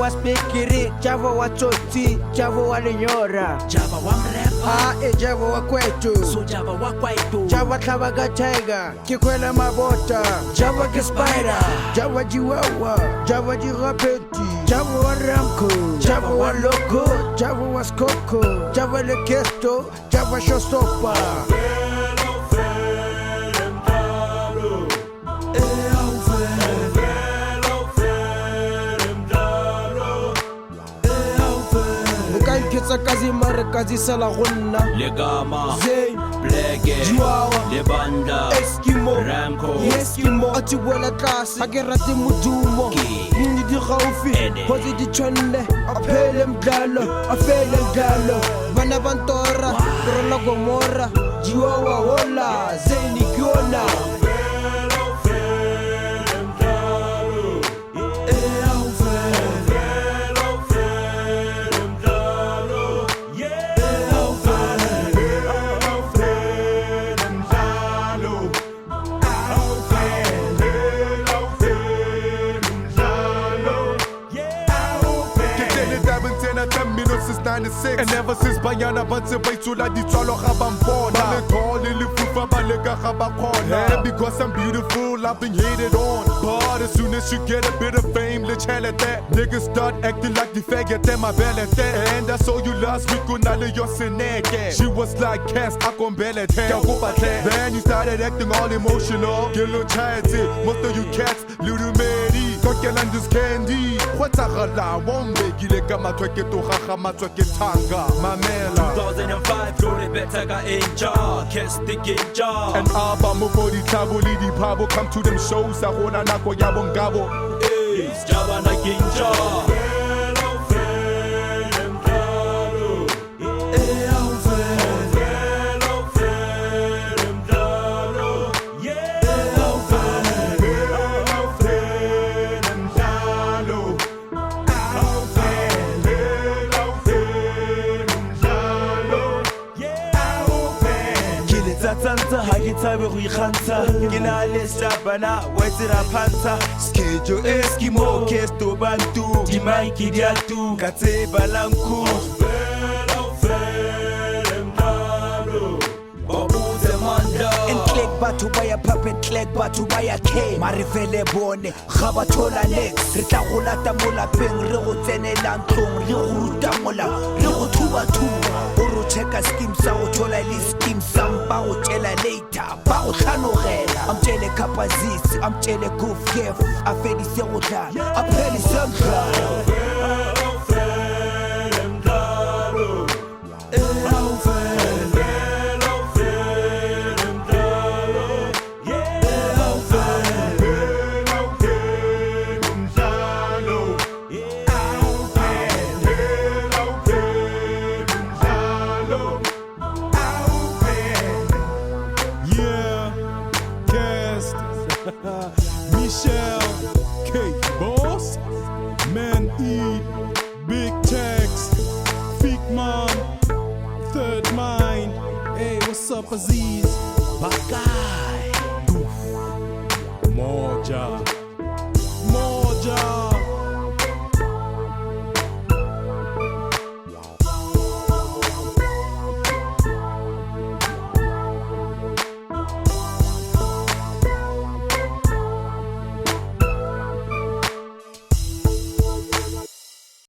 wa spikiri, Javo wa tsotsi, Javo wa lenyora, Java wa mrepa, Javo wa kwetu, so Java wa kwaito, Java tlhaba ka tiger, ke kwela mabota, Java ke spider, Java jiwawa, Java jirapeti, Java wa ramko, Java wa loco, Java wa skoko, Java le kesto, Java showstopper. Kitsa kazi mare kazi sala gonna Legama, Zay Blege, Jiwawa Lebanda, Eskimo Ramco, Eskimo ati wela klase ha ke rate modumo Nini di gaufi Hozi di tshwanle Aphele mdlalo Aphele mdlalo Bana bantora Korona Gomora Jiwawa hola Zay nikiona Since 96 and ever since Bayana Banse Baitula di Tswalo Gabambona Bale tall in the fufa balega gabakona And because I'm beautiful I've been hated on But as soon as you get a bit of fame let's hell at that Niggas start acting like the faggot them my belly And I saw you last week on all your seneke She was like cast akombele Then you started acting all emotional Kilo chati most of you cats little Mary Talking and just candy What's a gala won't make you like a Mamela 2005, Glory better got in jar, kiss the jar. And Abba Mobody Tabuli di Pabo come to them shows I wanna nako yabon gabo It's Java na ginja. Tsanza ha ke tsabe go ikgantsha ke na le stabana wa tsira phantsa skejo eskimo kesto bantu di maiki di atu ka tseba lanku batho ba ya puppet clegg batho ba ya K marifele bone ga ba thola next re tla go lata mo lapeng re go tsenela ntlong re go ruta mola re go thuba thuba o ro checka scheme sa go thola le scheme sa mpa go tela later ba go tlhanogela am tele kapazisi am tele goof kef a fedise go tlala a pheli semhlalo Michelle, K Boss, Man Eat, Big Tex, Fake Mom, Third Mind. Hey, what's up, Aziz? Bakai Moja.